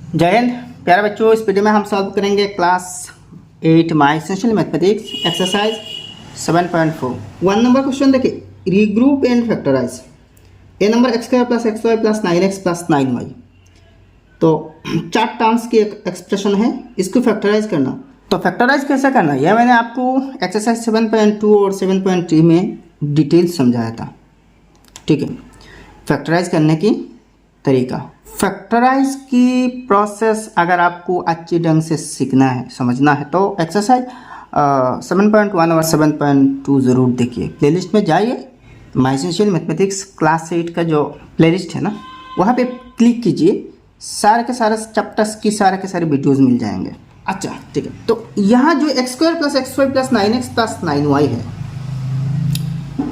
जय हिंद प्यारे बच्चों। इस वीडियो में हम सॉल्व करेंगे class 8 my essential mathematics exercise 7.4। 1 number question देखिए, regroup and factorise a number x square plus x y plus 9x plus 9y। तो 4 टर्म्स की एक एक्सप्रेशन है, इसको फैक्टराइज करना। तो फैक्टराइज कैसे करना यह मैंने आपको एक्सरसाइज 7.2 और 7.3 में डिटेल समझाया था। ठीक है, फैक्टराइज करने की तरीका, फैक्टराइज की प्रोसेस अगर आपको अच्छी ढंग से सीखना है, समझना है, तो एक्सरसाइज 7.1 और 7.2 ज़रूर देखिए। प्लेलिस्ट में जाइए, माई एसेंशियल मैथमेटिक्स क्लास 8 का जो प्लेलिस्ट है ना, वहाँ पे क्लिक कीजिए, सारे के सारे चैप्टर्स की सारे के सारे वीडियोज़ मिल जाएंगे। अच्छा ठीक है, तो यहाँ जो x square plus x y plus 9x plus 9y है,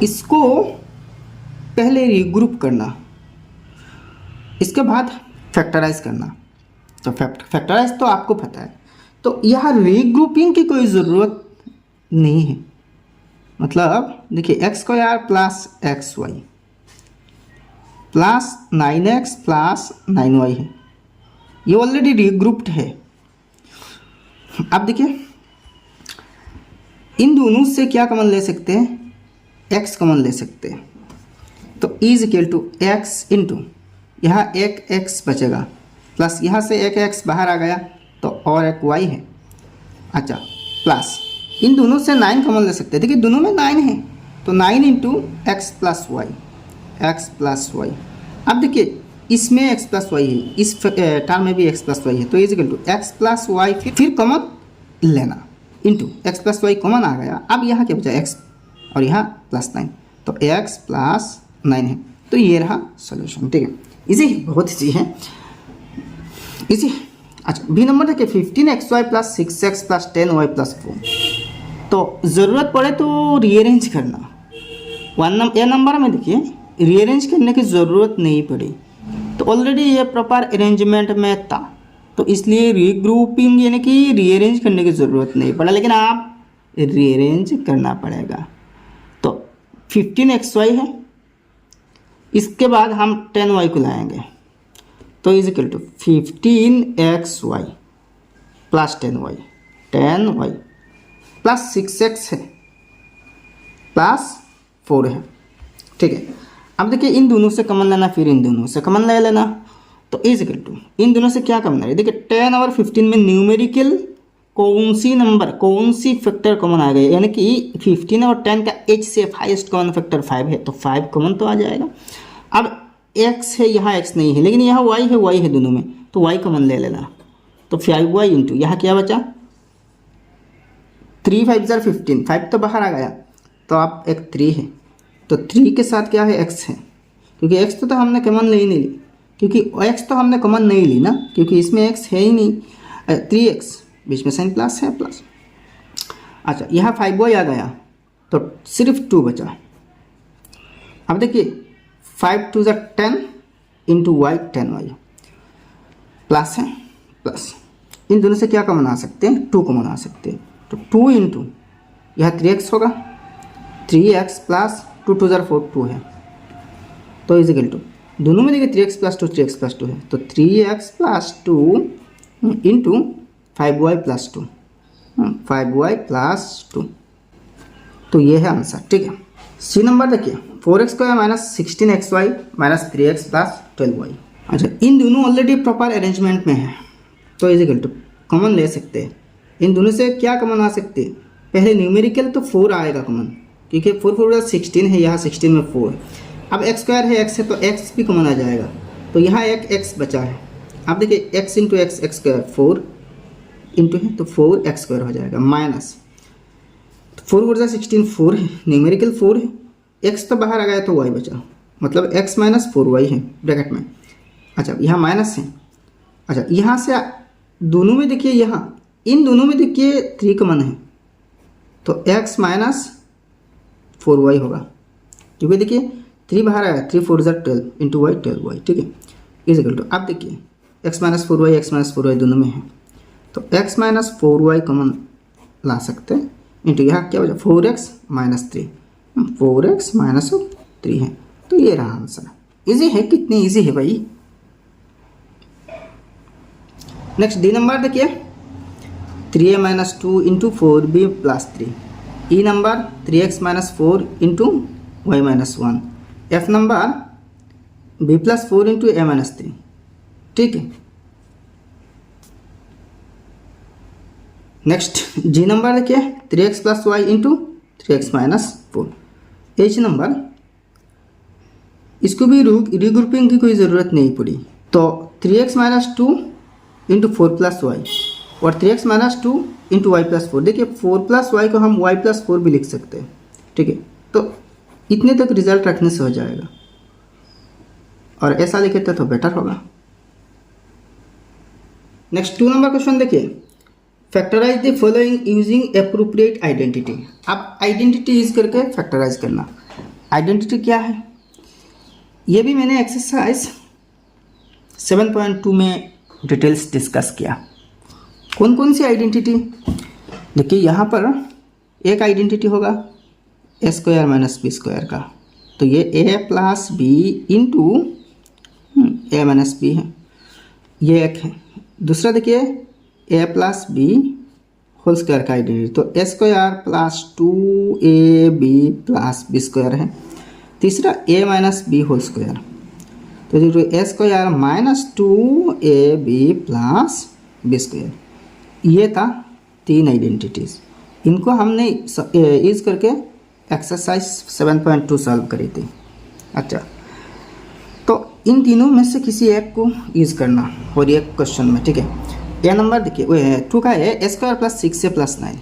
इसको पहले रीग्रुप करना, इसके बाद फैक्टराइज करना। तो फैक्टराइज तो आपको पता है, तो यहाँ रीग्रुपिंग की कोई ज़रूरत नहीं है। मतलब देखिए, x square plus x y plus 9x plus 9y है, ये ऑलरेडी रीग्रुप्ड है। अब देखिए, इन दोनों से क्या कॉमन ले सकते हैं, x कॉमन ले सकते हैं। तो is equal to x into यहाँ एक x बचेगा, प्लस यहाँ से एक x बाहर आ गया तो और एक y है। अच्छा, प्लस इन दोनों से 9 कॉमन ले सकते हैं। देखिए दोनों में 9 है, तो 9 इंटू एक्स प्लस वाई। अब देखिए, इसमें x प्लस वाई है, इस टर्म में भी x प्लस वाई है, तो is equal to x plus y, फिर कॉमन लेना, into x plus y common आ गया। अब यहाँ क्या बचा, x और यहाँ प्लस 9, तो x प्लस 9 है, तो ये रहा सॉल्यूशन। ठीक है, इजी, बहुत इजी है, इजी। अच्छा, बी नंबर देखिए, 15xy plus 6x plus 10y plus 4। तो ज़रूरत पड़े तो रीअरेंज करना। ए नंबर में देखिए, रीअरेंज करने की ज़रूरत नहीं पड़ी, तो ऑलरेडी ये प्रॉपर अरेंजमेंट में था, तो इसलिए रीग्रुपिंग यानी कि रीअरेंज करने की ज़रूरत नहीं पड़ा, लेकिन आप रीअरेंज करना पड़ेगा। तो 15xy है, इसके बाद हम 10y को लाएंगे, तो is equal to 15xy plus 10y plus 6x है प्लस 4 है। ठीक है, अब देखिए इन दोनों से कॉमन लेना, फिर इन दोनों से कॉमन ले लेना, तो इज इक्वल टू इन दोनों से क्या कॉमन है। देखिए 10 और 15 में न्यूमेरिकल कौन सी फैक्टर कॉमन आ गई, यानी कि 15 और 10 का एच से हाईएस्ट कॉमन फैक्टर 5 है, तो 5 कॉमन तो आ जाएगा। अब x है, यहाँ x नहीं है, लेकिन यहाँ y है दोनों में, तो y कॉमन ले लेना, तो 5y इंटू यहाँ क्या बचा, 3 5 15, 5 तो बाहर आ गया, तो आप एक 3 है, तो 3 के साथ क्या है, x है, क्योंकि x तो हमने कॉमन नहीं ली, क्योंकि x तो हमने कॉमन नहीं ली ना, क्योंकि इसमें x है ही नहीं। 3x बीच में साइन प्लस है, प्लस। अच्छा, यहाँ 5y आ गया, तो सिर्फ 2 बचा। अब देखिए 5 2 10 इंटू वाई 10y प्लस है, प्लस इन दोनों से क्या कॉमन आ सकते हैं, 2 कॉमन आ सकते हैं, तो 2 इंटू यह 3x होगा, 3x प्लस 2 2 4 2 है, तो इज इक्वल टू दोनों में देखिए 3x प्लस 2 है, तो 3x plus 2 into 5y plus 2, तो ये है आंसर। ठीक है, सी नंबर देखिए, 4x square minus 16xy minus 3x plus 12y। अच्छा, इन दोनों ऑलरेडी प्रॉपर अरेंजमेंट में है, तो इज इक्वल टू कॉमन ले सकते हैं। इन दोनों से क्या कॉमन आ सकते हैं, पहले न्यूमेरिकल तो 4 आएगा कॉमन, क्योंकि 4 4 16 है, यहाँ 16 में 4 है। अब एक्स स्क्वायर है, x है, तो x भी कॉमन आ जाएगा, तो यहाँ एक x बचा है। अब देखिए x into x square 4 into है, तो 4x स्क्वायर हो जाएगा, माइनस 4 4 16 4 है, न्यूमेरिकल 4 है, x तो बाहर आ गया, तो y बचा, मतलब x माइनस 4y है ब्रैकेट में। अच्छा, यहाँ माइनस है। अच्छा, यहाँ से दोनों में देखिए, यहाँ इन दोनों में देखिए 3 कॉमन है, तो x माइनस 4y होगा, क्योंकि देखिए 3 बाहर आया, 3 4 12 इंटू y 12y। ठीक है, इज इक्वल टू, अब देखिए x माइनस 4y दोनों में है, तो x माइनस 4y कॉमन ला सकते हैं, इंटू यहाँ क्या बचा, 4x माइनस 3, 4x माइनस 3 है, तो ये रहा आंसर। इजी है, कितनी इजी है भाई। नेक्स्ट डी नंबर देखिए 3a minus 2 into 4b plus 3। E number 3x minus 4 into y minus 1। F number b plus 4 into a minus 3। ठीक है। नेक्स्ट जी नंबर देखिए 3x plus y into 3x minus 4। H number इसको भी regrouping की कोई ज़रूरत नहीं पड़ी, तो 3x minus 2 into 4 plus Y और 3x minus 2 into Y plus 4। देखिए 4 प्लस वाई को हम y प्लस 4 भी लिख सकते हैं। ठीक है, तो इतने तक रिजल्ट रखने से हो जाएगा, और ऐसा लिखे तो बेटर होगा। नेक्स्ट 2 नंबर क्वेश्चन देखिए, factorise the following using appropriate identity. अब आइडेंटिटी यूज करके फैक्टराइज करना। आइडेंटिटी क्या है, ये भी मैंने एक्सरसाइज 7.2 में डिटेल्स डिस्कस किया। कौन कौन सी आइडेंटिटी, देखिए यहाँ पर एक आइडेंटिटी होगा a square minus B square का, तो ये a plus B into A minus B है, ये एक है। दूसरा देखिए a plus b whole square का आइडेंटिटी, तो a square plus 2ab plus b square है। तीसरा a minus b whole square, तो जो a square minus 2ab plus b square, ये था 3 आइडेंटिटीज़। इनको हमने यूज करके एक्सरसाइज 7.2 सॉल्व करी थी। अच्छा, तो इन तीनों में से किसी एक को यूज करना और ये क्वेश्चन में। ठीक है, ए नंबर देखिए 2 का है ए स्क्वायर प्लस 6 प्लस 9,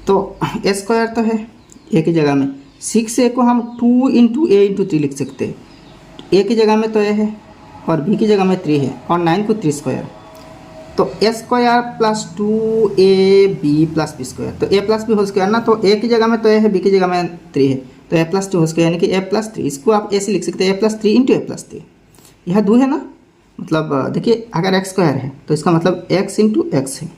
तो ए स्क्वायर तो है ए की जगह में, 6 को हम 2 इंटू ए इंटू 3 लिख सकते हैं। ए की जगह में तो ए है और बी की जगह में 3 है, और 9 को 3 स्क्वायर, तो a square plus 2ab plus b square, तो a plus b whole square ना, तो ए की जगह में तो ए है, बी की जगह में 3 है, तो ए प्लस 2 होल स्क्वायर यानी कि ए प्लस 3। इसको आप ऐसे लिख सकते हैं ए प्लस 3 इंटू ए प्लस 3। यह 2 है ना, मतलब देखिए अगर एक्स स्क्वायर है तो इसका मतलब x इंटू एक्स है,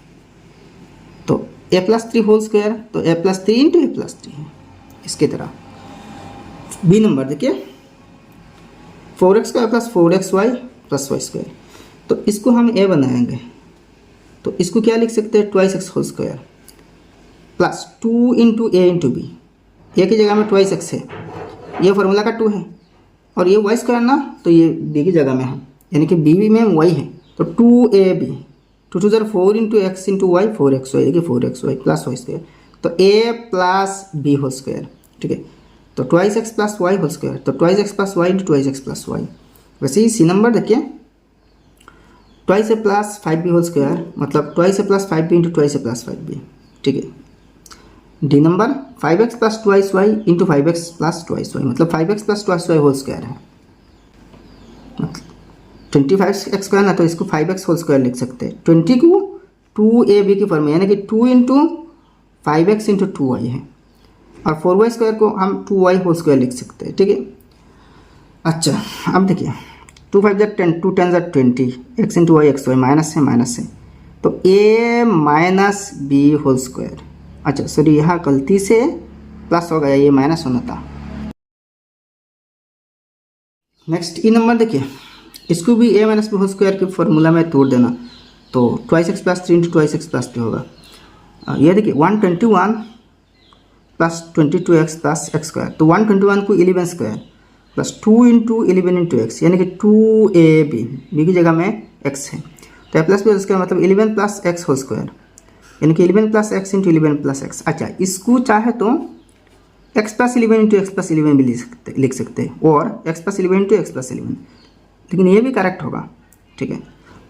तो ए प्लस 3 होल स्क्वायर, तो a plus 3 into a plus 3 है। इसकी तरह बी नंबर देखिए 4x square plus 4xy plus y square, तो इसको हम ए बनाएंगे, तो इसको क्या लिख सकते हैं 2x whole square plus 2 into a into b. A की जगह में 2x है, ये फार्मूला का 2 है, और ये वाई स्क्वायर ना, तो ये बी की जगह में है, यानी कि बी में वाई है, तो 2ab 2 2 ज़र 4 into x into Y 4xy, यानी कि 4xy प्लस वाई स्क्वायर, तो a plus b whole square. ठीक है, तो 2x plus Y whole square, तो 2x plus y into 2x plus y. वैसे ही सी नंबर देखिए 2a plus 5b whole square, मतलब 2a plus 5b into 2a plus 5b। ठीक है, D number 5x plus 2y into 5x plus 2y, मतलब 5x plus 2y whole square है, मतलब 25x square ना, तो इसको 5x होल स्क्वायर लिख सकते हैं। 20 को 2ab की फॉर्म में, यानी कि 2 इंटू 5x इंटू 2y है, और 4y स्क्वायर को हम 2y होल स्क्वायर लिख सकते हैं। ठीक है, अच्छा अब देखिए 2 5 ज़र 10 2 10 ज़र 20 x into y x y minus है, तो a minus b whole square. अच्छा सॉरी, यहाँ गलती से प्लस हो गया, ये माइनस होना था। नेक्स्ट ई नंबर देखिए, इसको भी a minus b whole square के फॉर्मूला में तोड़ देना, तो 2x plus 3 into 2x plus 3 होगा। ये देखिए 121 plus 22x plus x square, तो 121 को 11 square plus 2 into 11 into x, यानी कि 2ab, बी की जगह में x है, तो a plus b whole square मतलब 11 प्लस एक्स होल स्क्वायर, यानी कि 11 plus x into 11 plus x. अच्छा, इसको चाहे तो x plus 11 into x plus 11 भी लिख सकते हैं, और x plus 11 into x plus 11, लेकिन ये भी करेक्ट होगा। ठीक है,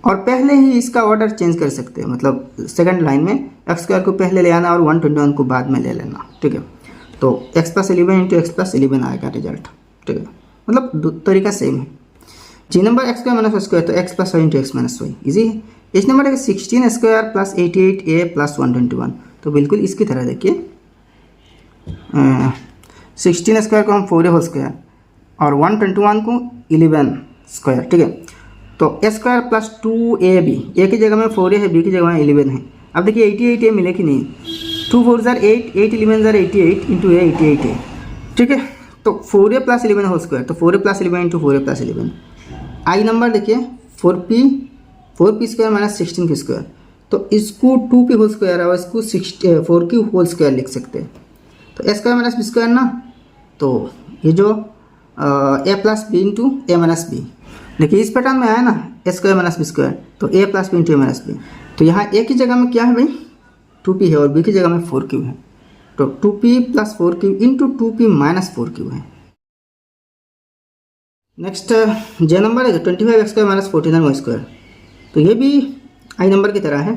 और पहले ही इसका ऑर्डर चेंज कर सकते हैं, मतलब सेकंड लाइन में एक्स स्क्वायर को पहले ले आना और 121 को बाद में ले लेना। ठीक है, तो x plus 11 into x plus 11 आएगा रिजल्ट। ठीक है, मतलब तरीका सेम है। G number x square minus y square, तो x plus y into x minus y easy है। एच नंबर है 16 स्क्वायर प्लस 88a प्लस 121, तो बिल्कुल इसकी तरह देखिए 16 स्क्वायर को हम 4a होल स्क्वायर और 121 को 11 स्क्वायर। ठीक है, तो ए स्क्वायर प्लस 2ab, ए की जगह में 4a है, बी की जगह में 11 है। अब देखिए 88a मिले कि नहीं, 2 4 ज़र 8 8 11 ज़र 88 इंटू ए 88 है। ठीक है, तो 4a प्लस 11 होल स्क्वायर, तो 4a plus 11 into 4a plus 11। आई नंबर देखिए 4p 4p² माइनस 16p², तो इसको 2p होल स्क्वायर और इसको 4q होल स्क्वायर लिख सकते हैं। तो a square minus B square ना, तो ये जो a plus B into A minus b, देखिए इस पैटर्न में आया ना, a square minus B square, तो a plus B into A minus b. तो यहाँ a की जगह में क्या है भाई, 2p है, और b की जगह में 4q है, तो 2p plus 4q into 2p minus 4q है। नेक्स्ट जे नंबर है 25x square minus 14y square, तो ये भी आई नंबर की तरह है।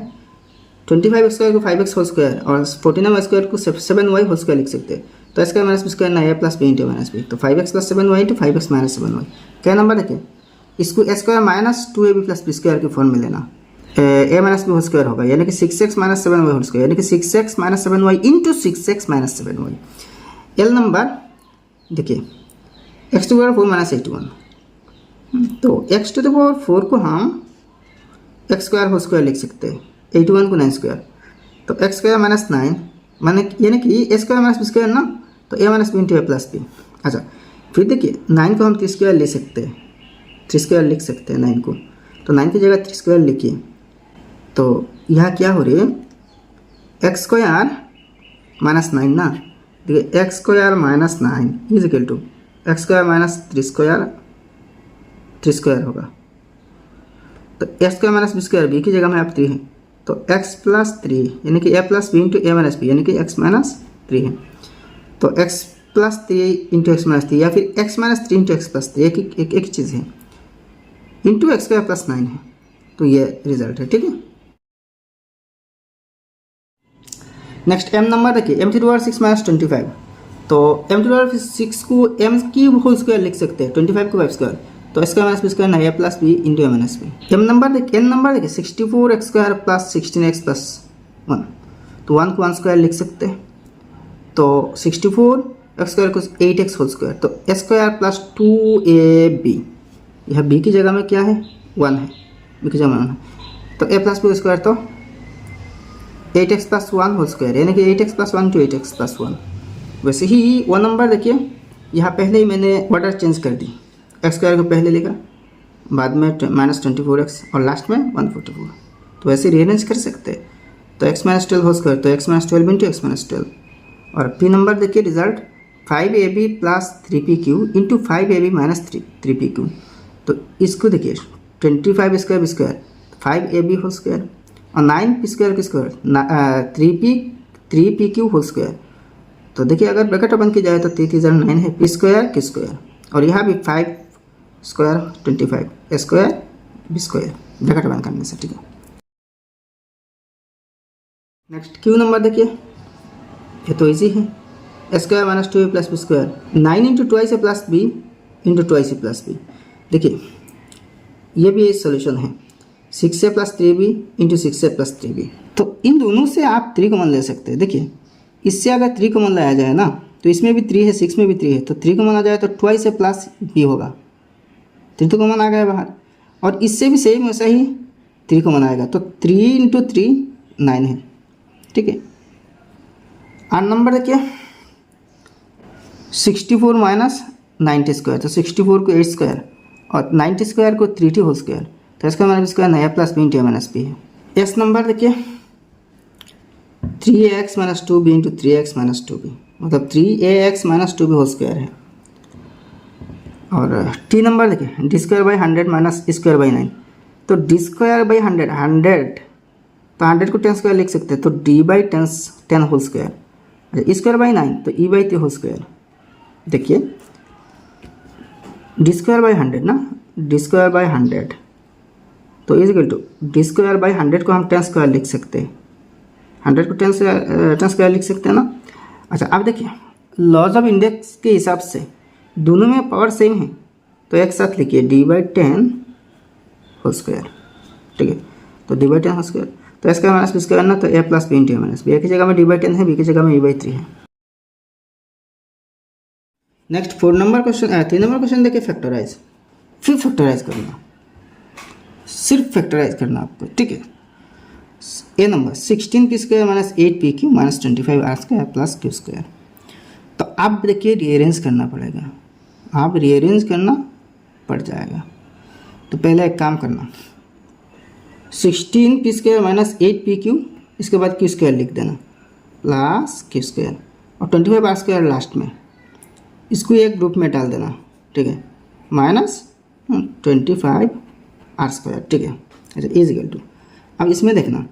25x स्क्वायर को 5x होल स्क्वायर और 14y स्क्वायर को 7y होल स्क्वायर लिख सकते हैं। तो स्क्वायर माइनस बी स्क्वायर ना a plus B into minus b, तो 5x plus 7y into 5x minus 7y। क्या नंबर देखिए, इसको a square minus 2ab plus b square की फॉर्म में लेना, a minus b whole square होगा, यानी कि 6x minus 7y whole square, यानी कि 6x minus 7y into 6x minus 7y। L number देखिए x टू पावर 4 माइनस 81, तो x टू द पावर 4 को हम x स्क्वायर होल स्क्वायर लिख सकते हैं, 81 को 9 स्क्वायर, तो x स्क्वायर माइनस 9 माने यानी कि a square minus B square ना, तो a minus b into a plus b. अच्छा फिर देखिए 9 को हम 3 स्क्वायर ले सकते हैं, 3 स्क्वायर लिख सकते हैं 9 को, तो 9 की जगह 3 स्क्वायर लिखिए, तो यहाँ क्या हो रही है, एक्स स्क्वायर माइनस 9 ना, देखिए x square minus 9 is equal to x square minus 3 square होगा, तो x square minus B square, b की जगह में आप 3 है, तो x प्लस 3 यानी कि a plus B into A minus b, यानी कि x माइनस 3 है, तो x plus 3 into x minus 3, या फिर x minus 3 into x plus 3, एक ही चीज़ है, इंटू एक्स स्क्वायर प्लस 9 है, तो ये रिजल्ट है। ठीक है, नेक्स्ट m नंबर देखिए m to the power 6 minus 25, तो m टू द पावर 6 को m क्यूब होल स्क्वायर लिख सकते हैं, 25 को 5 स्क्वायर, तो स्क्वायर माइनस बी स्क्वायर ना, a plus B into A minus b. n number देखिए 64x square plus 16x plus 1, तो 1 को 1 स्क्वायर लिख सकते हैं, तो 64x स्क्वायर को 8x होल स्क्वायर, तो a स्क्वायर प्लस 2ab, यह b की जगह में क्या है 1 है, b की जगह में 1 है, तो a प्लस बी स्क्वायर, तो 8x प्लस 1 होल स्क्वायर, यानी कि 8x plus 1 to 8x plus 1। वैसे ही 1 नंबर देखिए यहाँ पहले ही मैंने ऑर्डर चेंज कर दी, एक्स स्क्वायर को पहले लिखा, बाद में माइनस 24x और लास्ट में 144, तो वैसे रीअरेंज कर सकते हैं, तो x माइनस 12 होल स्क्वायर, तो x minus 12 into x minus 12। और पी नंबर देखिए result 5ab plus 3pq into 5ab minus 3pq, तो इसको देखिए 25 square B square 5ab whole square और 9p स्क्वायर की स्क्वायर 3pq होल स्क्वायर, तो देखिए अगर ब्रैकेट ओपन की जाए तो 3 है, p स्क्वायर q स्क्वायर, और यहाँ भी 5 square 25 a square b square bracket open करने से। ठीक है, नेक्स्ट q नंबर देखिए, ये तो इजी है, a square minus 2a plus b square, 9 into 2a plus B into 2a plus b. देखिए ये भी एक सोल्यूशन है, 6a plus 3b into 6a plus 3b, तो इन दोनों से आप 3 कॉमन ले सकते हैं। देखिए इससे अगर 3 कॉमन लाया जाए ना, तो इसमें भी 3 है, 6 में भी 3 है, तो 3 कॉमन आ जाए तो 2a प्लस b होगा, 3 तो कॉमन आ गया बाहर, और इससे भी सेम वैसा ही 3 कॉमन आएगा, तो 3 इंटू 3 9 है। ठीक है, 8 नंबर देखिए 64 माइनस 90 स्क्वायर, तो 64 को 8 स्क्वायर और 90 स्क्वायर को 3t होल स्क्वायर, तो इसका माइनस स्क्वायर नया plus B into minus B है। एस नंबर देखिए 3ax minus 2b into 3x minus 2b, मतलब 3ax minus 2b whole square है। और टी नंबर देखिए d square by 100 minus square by 9, तो डी स्क्वायर बाई 100 तो 100 को 10 स्क्वायर लिख सकते हैं, तो d by 10 whole square, square by 9 तो ई बाई 3 होल स्क्वायर। देखिए डी स्क्वायर बाई 100 ना, डी स्क्वायर बाई 100 तो is equal to d square by 100 को हम 10 स्क्वायर लिख सकते हैं, 100 को 10 स्क्वायर लिख सकते हैं ना। अच्छा अब देखिए लॉज ऑफ इंडेक्स के हिसाब से दोनों में पावर सेम है, तो एक साथ लिखिए डी बाई 10 होल स्क्वायर। ठीक है, तो डी बाई 10 होल स्क्वायर, तो इसका माइनस बी स्क्वायर ना, तो a plus B into A minus b, a की जगह में डी बाई 10 है, बी की जगह में ई बाई 3 है। नेक्स्ट 3 नंबर क्वेश्चन देखिए फैक्टराइज, फिर फैक्टराइज करना, सिर्फ फैक्टराइज करना आपको। ठीक है, a number 16p square minus 8pq minus 25r square plus q square, तो आप देखिए रीअरेंज करना पड़ेगा, आप रीअरेंज करना पड़ जाएगा। तो पहले एक काम करना, 16 P square minus 8 p Q, इसके बाद क्यू स्क्वायर लिख देना प्लस क्यू स्क्वायर और 25 आर स्क्वायर लास्ट में, इसको एक ग्रुप में डाल देना, ठीक है, माइनस 25 आर स्क्वायर, ठीक है। अच्छा इज इक्वल टू, अब इसमें देखना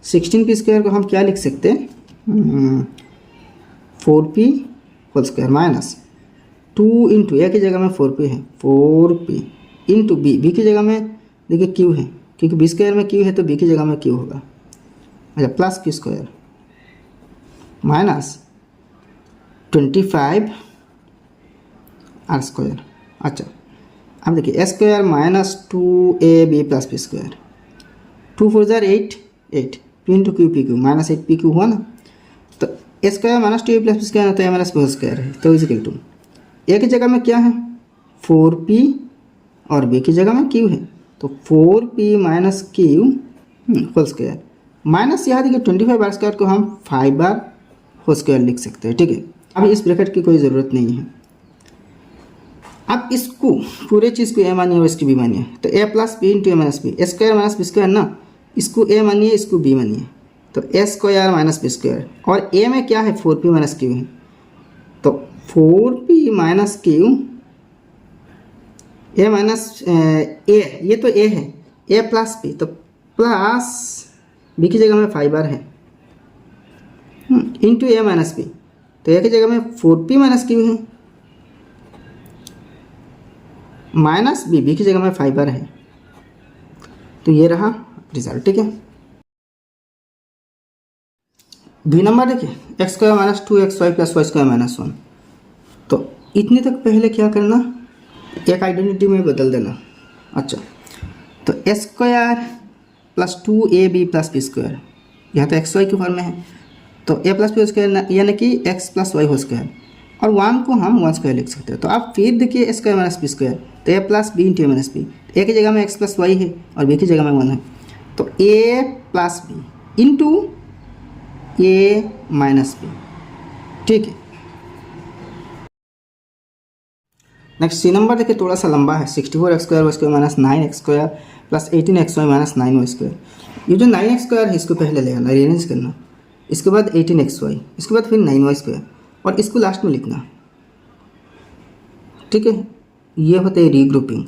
16 पी स्क्वायर को हम क्या लिख सकते हैं, 4p whole square minus 2 into a की जगह में 4p है, 4p इंटू बी की जगह में देखिए क्यू है, क्योंकि बी स्क्वायर में क्यू है तो बी की जगह में क्यू होगा। अच्छा plus q square minus 25 r square. अच्छा अब देखिए a square minus 2ab plus p square, 2 4 जार 8 p into q p q minus 8 p q हुआ ना, तो a square minus 2a plus p square होता है माइनस बी स्क्वायर है, तो इज इक्वल टू ए की जगह में क्या है 4p और बी की जगह में क्यू है, तो 4p minus q whole square minus यहाँ देखिए 25 आर स्क्वायर को हम 5 बार होल स्क्वायर लिख सकते हैं, ठीक है। अब इस ब्रैकेट की कोई ज़रूरत नहीं है। अब इसको पूरे चीज़ को ए मानिए और इसकी बी मानिए, तो a plus B into A minus b, A square minus B square ना, इसको ए मानिए इसको बी मानिए, तो a square minus B square, और ए में क्या है 4p माइनस क्यू है, तो 4p minus q a minus a, ये तो ए है, ए प्लस बी, तो प्लस बी की जगह में 5 बार है इंटू ए माइनस बी, तो ए की जगह में 4p माइनस क्यू है माइनस बी की जगह में 5 बार है, तो ये रहा रिजल्ट, ठीक है। बी नंबर देखिए x square minus 2xy plus y square minus 1, तो इतने तक पहले क्या करना, एक आइडेंटिटी में बदल देना। अच्छा तो a square plus 2ab plus b square, यहाँ तो एक्स वाई की फॉर्म में है, तो ए प्लस बी स्क्वायर यानी कि एक्स प्लस वाई हो स्क्वायर, और 1 को हम 1 स्क्वायर लिख सकते हैं। तो आप फिर देखिए a square minus B square, तो a plus B into A minus b, a की जगह में एक्स प्लस वाई है और बी की जगह में 1 है, तो a plus B into A minus B, ठीक है। नेक्स्ट सी नंबर देखिए थोड़ा सा लंबा है, 64x square y square minus 9x स्क्वायर plus 18xy minus 9y square. ये जो 9x स्क्वायर है इसको पहले ले आना, रीअरेंज करना, इसके बाद 18xy, इसके बाद फिर 9y स्क्वायर और इसको लास्ट में लिखना, ठीक है। ये होते हैं रीग्रुपिंग।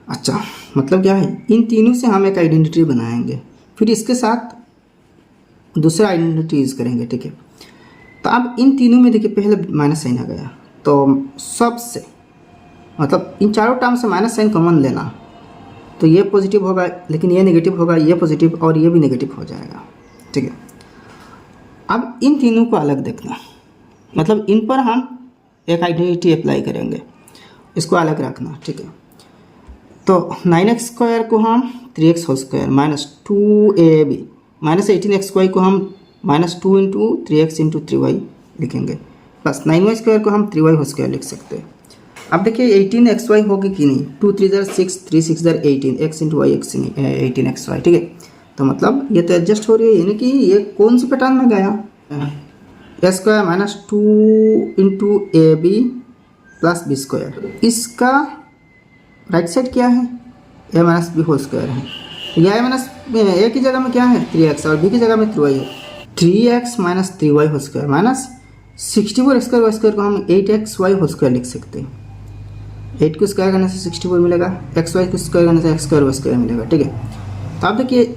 अच्छा मतलब क्या है, इन तीनों से हम एक आइडेंटिटी बनाएंगे, फिर इसके साथ दूसरा आइडेंटिटी यूज़ करेंगे, ठीक है। तो अब इन तीनों में देखिए पहले माइनस साइन आ गया, तो सबसे मतलब इन चारों टर्म से माइनस साइन कॉमन लेना, तो ये पॉजिटिव होगा लेकिन ये नेगेटिव होगा, ये पॉजिटिव और ये भी नेगेटिव हो जाएगा, ठीक है। अब इन तीनों को अलग देखना, मतलब इन पर हम एक आइडेंटिटी अप्लाई करेंगे, इसको अलग रखना, ठीक है। तो 9x स्क्वायर को हम 3x whole square minus 2ab minus 18xy को हम minus 2 into 3x into 3y लिखेंगे, प्लस 9y स्क्वायर को हम 3y होल स्क्वायर लिख सकते हैं। अब देखिए 18xy होगी कि नहीं, 2 3 जार 6, 3 6 जार 18, x into y x 18xy, ठीक है। तो मतलब ये तो एडजस्ट हो रही है, यानी कि ये कौन सी पैटर्न में गया, a square minus 2 into A b plus b square, इसका राइट साइड क्या है a minus b whole square है, या ए माइनस ए की जगह में क्या है 3x और बी की जगह में 3y है, 3x minus 3y whole square minus 64 x square y square को हम 8xy होल स्क्वायर लिख सकते हैं। 8 को स्क्वायर करने से 64 मिलेगा, एक्स वाई को स्क्वायर करने से एक्स स्क्वायर वाई स्क्वायर मिलेगा, ठीक है। तो आप देखिए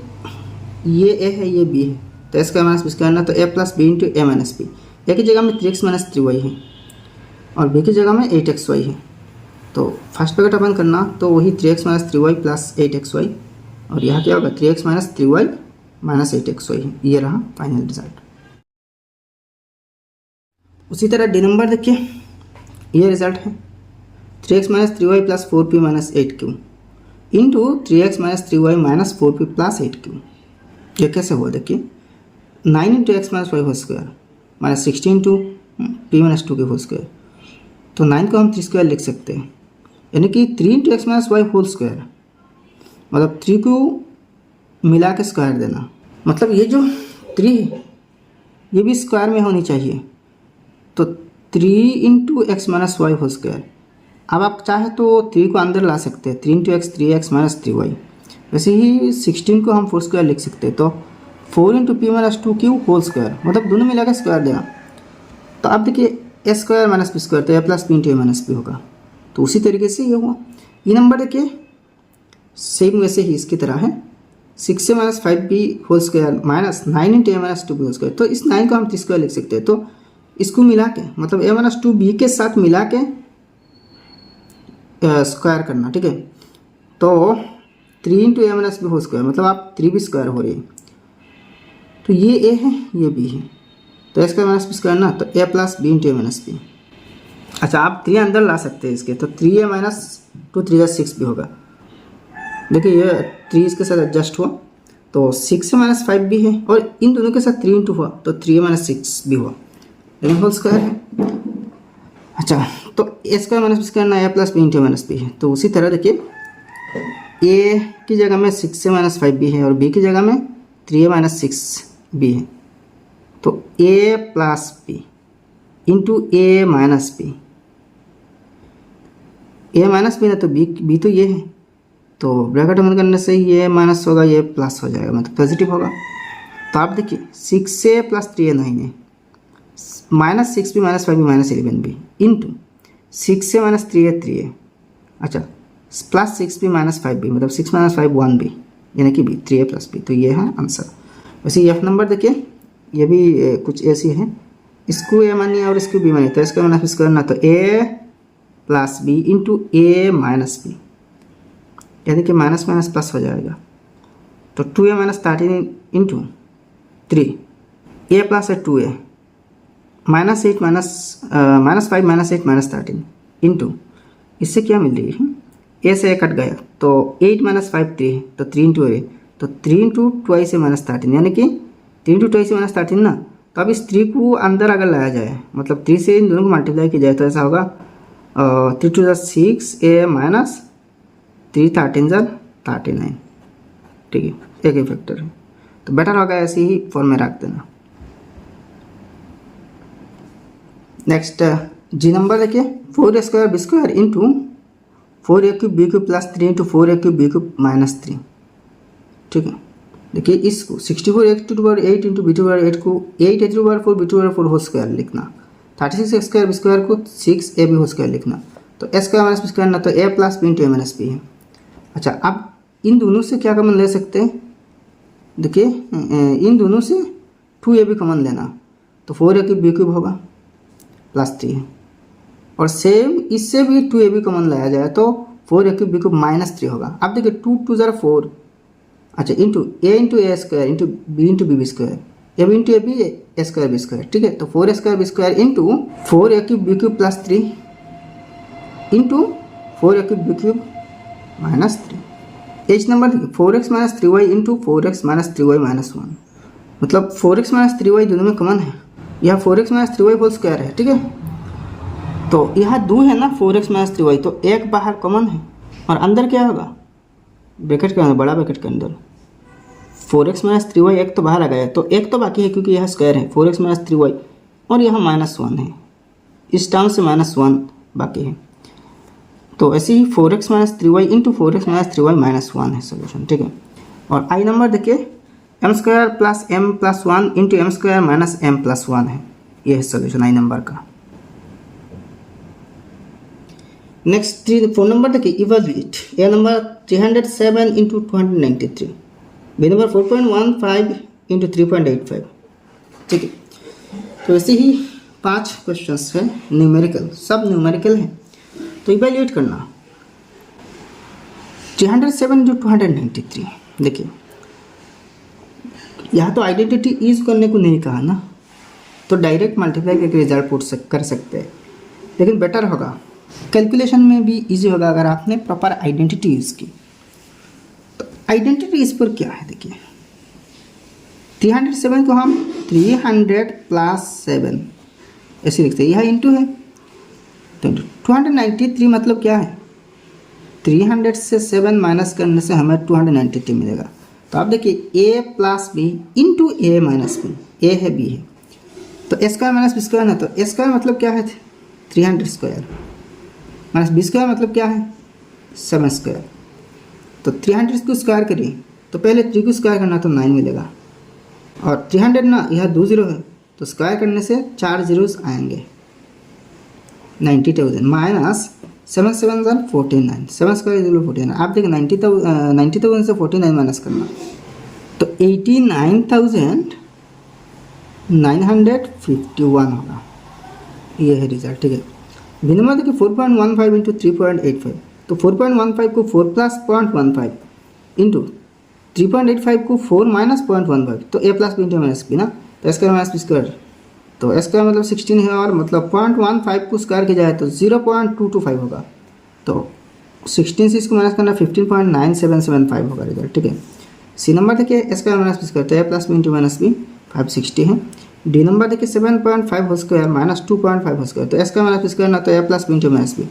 ये ए है ये बी है, तो a square minus B square ना, तो a plus B into A minus b, a की जगह में 3x माइनस 3y है और बी की जगह में 8xy है, तो फर्स्ट ब्रैकेट ओपन करना, तो वही 3x minus 3y plus 8xy, और यहाँ क्या होगा 3x minus 3y minus 8xy, ये रहा फाइनल रिजल्ट। उसी तरह डी नंबर देखिए, ये रिजल्ट है 3x minus 3y plus 4p minus 8q into 3x minus 3y minus 4p plus 8q। ये कैसे हुआ देखिए, 9 into x minus y whole square minus 16 into p minus 2 के होल स्क्वायर, तो 9 को हम 3 स्क्वायर लिख सकते हैं, यानी कि 3 into x minus y whole square, मतलब 3 को मिला के स्क्वायर देना, मतलब ये जो 3 है ये भी स्क्वायर में होनी चाहिए, तो 3 into x minus y whole square. अब आप चाहे तो 3 को अंदर ला सकते हैं, 3 into x 3x minus 3y, वैसे ही 16 को हम 4 स्क्वायर लिख सकते हैं। तो 4 into p minus 2 whole square, मतलब दोनों मिला के स्क्वायर देना। तो अब देखिए a square minus B square, तो a plus B into A minus b होगा। तो उसी तरीके से ये हुआ। ये नंबर देखिए सेम वैसे ही इसकी तरह है, 6 minus 5b whole square minus 9 into ए माइनस 2b होल स्क्वायर। तो इस 9 को हम 3 स्क्वायर लिख सकते हैं। तो इसको मिला के, मतलब ए माइनस 2b के साथ मिला के स्क्वायर करना, ठीक है। तो 3 इंटू ए माइनस बी होल स्क्वायर, मतलब आप 3b स्क्वायर हो रही है। तो ये ए है, ये बी है, तो a square minus B square ना, तो a plus B into A minus B. अच्छा, आप 3 अंदर ला सकते हैं इसके, तो 3a माइनस 2 3 6 भी होगा। देखिए ये 3 इसके साथ एडजस्ट हुआ, तो 6 माइनस 5 भी है, और इन दोनों के साथ 3 इंटू हुआ, तो 3a माइनस 6 भी हुआ, लेकिन होल स्क्वायर है। अच्छा, तो a square minus B square ना a plus B into minus B है। तो उसी तरह देखिए ए की जगह में 6 माइनस 5 भी है, और बी की जगह में 3a माइनस 6 भी है। तो a plus B into A minus b, A minus b ना, तो बी तो ये है, तो ब्रैकेट बंद करने से ये माइनस होगा, ये प्लस हो जाएगा, मतलब पॉजिटिव होगा। तो आप देखिए 6a प्लस 3a 9 है, minus 6b minus 5b minus 11b into 6a minus 3a 3a, अच्छा प्लस 6b माइनस 5b, मतलब 6 माइनस 5 1b, यानी कि b 3a प्लस b। तो ये है आंसर। वैसे ये F नंबर देखिए ये भी कुछ ऐसी है, इसको a मानिए और इसको b मानिए, तो इसका माइनस बी स्क्वायर ना, तो a plus b into a minus b, यानी कि माइनस माइनस प्लस हो जाएगा। तो 2a माइनस 13 इंटू 3, ए प्लस है 2a minus 8 minus 5 minus 8 minus 13 into, इससे क्या मिल रही है, ए से ए कट गया, तो 8 माइनस 5 3, तो 3 इंटू ए, तो 3 इंटू ट्वाइस से माइनस 13, यानी कि 3 इंटू ट्वाइस से माइनस 13 ना। तो अब इस 3 को अंदर अगर लाया जाए, मतलब 3 से इन दोनों को मल्टीप्लाई किया जाए, तो ऐसा होगा 3 टू 6 ए माइनस 3 13 39, ठीक है, एक ही फैक्टर है। तो बेटर होगा ऐसे ही फॉर्म में रख देना। नेक्स्ट जी नंबर देखिए 4a square B square into 4a cube B cube plus 3 into 4a cube B cube minus 3, ठीक है। देखिए इसको 64 a to power 8 into B to power 8 को 8 a to power 4 B to power 4 whole square लिखना, 36 a square B square को 6ab whole square लिखना। तो a square minus B square ना, तो a plus B into A minus B है। अच्छा, अब इन दोनों से क्या कॉमन ले सकते हैं, देखिए इन दोनों से 2ab कॉमन लेना, तो 4a क्यूब बी क्यूब होगा प्लस 3 है, और सेम इससे भी 2ab कॉमन लाया जाए तो 4a cube B cube minus 3 होगा। अब देखिए 2 2 ज़रा 4, अच्छा into A square into B into B square, A B into A B A square B square, ठीक है। तो 4a square B square into 4a cube B cube plus 3 into 4a cube B cube minus 3। H number देखिए 4x minus 3y into 4x minus 3y minus 1, मतलब 4x minus 3y दोनों में common है, यह 4x minus 3y whole square है, ठीक है। तो यहाँ 2 है ना 4x माइनस 3y, तो एक बाहर कॉमन है, और अंदर क्या होगा, ब्रैकेट के अंदर, बड़ा ब्रैकेट के अंदर 4x माइनस 3y, एक तो बाहर आ गया, तो एक तो बाकी है क्योंकि यह स्क्वायर है 4x माइनस 3y, और यहाँ माइनस 1 है, इस टर्म से माइनस 1 बाकी है। तो ऐसे ही 4x minus 3y into 4x minus 3y minus 1 है सोल्यूशन, ठीक है। और आई नंबर देखिए m square plus m plus 1 into m square minus m plus 1 है, ये है सोल्यूशन आई नंबर का। नेक्स्ट 4 नंबर देखिए evaluate, a number 307 into 293, b number 4.15 into 3.85, ठीक है। तो ऐसे ही 5 क्वेश्चंस है न्यूमेरिकल, सब न्यूमेरिकल है, तो इवैल्यूएट करना। 307 इंटू 293, देखिए यहाँ तो आइडेंटिटी यूज करने को नहीं कहा ना, तो डायरेक्ट मल्टीप्लाई करके रिजल्ट पुट कर सकते हैं, लेकिन बेटर होगा कैलकुलेशन में भी इजी होगा अगर आपने प्रॉपर आइडेंटिटी यूज़ की। तो आइडेंटिटी इस पर क्या है, देखिए 307 को हम 300 प्लस 7 ऐसे लिखते हैं, यह इंटू है, तो 293 मतलब क्या है, 300 से 7 माइनस करने से हमें 293 मिलेगा। तो आप देखिए a plus B into A minus b, a है बी है, तो a square minus B square है, तो ए स्क्वायर मतलब क्या है 300 स्क्वायर, माइनस बी स्क्वायर मतलब क्या है 7 स्क्वायर। तो 300 को स्क्वायर करिए तो पहले 3 को स्क्वायर करना तो 9 मिलेगा, और 300 ना यह 2 जीरो है तो स्क्वायर करने से 4 जीरोस आएंगे। 90,000 माइनस 7 7 49, 7 स्क्वायर 49। आप देखिए 90,000 से 49 माइनस करना तो 89,951 होगा, ये है रिजल्ट। ठीक है, बी नंबर देखिए 4.15 इंटू 3.85, तो 4.15 को 4 प्लस 0.15 इंटू 3.85 को 4 माइनस 0.15, तो a plus B into minus b ना, तो स्क्वायर माइनस बी स्क्वायर, तो स्क्वायर मतलब 16 है, और मतलब 0.15 को स्क्वायर किया जाए तो 0.225 होगा, तो 16 से इसको माइनस करना 15.9775 होगा रिजल्ट। ठीक है, सी नंबर देखिए स्क्वायर माइनस बी स्क्वायर, तो a plus B into minus b 560 है। डी नंबर देखिए 7.5 हो स्क्वायर माइनस 2.5 हो स्क्वायर, तो स्क्वायर माइनस बी स्क्वायर ना, तो a plus B into minus b,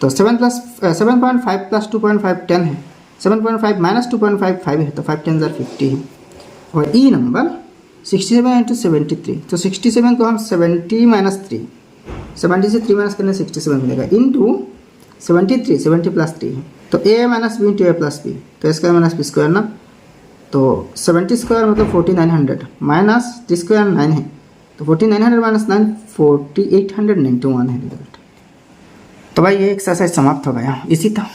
तो 7.5 प्लस 2.5 10 है, 7.5 माइनस 2.5 5 है, तो 5 10 50 है। और ई नंबर 67 इंटू 73, तो 67 को हम 70 माइनस 3, 70 से 3 माइनस करने 67 मिलेगा, इंटू 73, 70 प्लस 3 है, तो ए minus b into a plus b, तो स्क्वायर माइनस बी स्क्वायर ना, तो 70 स्क्वायर मतलब 4900 माइनस 3 स्क्वायर 9 है, तो 4900 माइनस 9 4891 है रिजल्ट। तो भाई ये एक्सरसाइज समाप्त हो गया। इसी तरह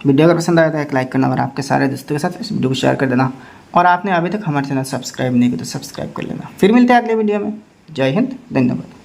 वीडियो अगर पसंद आया तो एक लाइक करना और आपके सारे दोस्तों के साथ इस वीडियो को शेयर कर देना, और आपने अभी तक हमारे चैनल सब्सक्राइब नहीं किया तो सब्सक्राइब कर लेना। फिर मिलते हैं अगले वीडियो में। जय हिंद, धन्यवाद।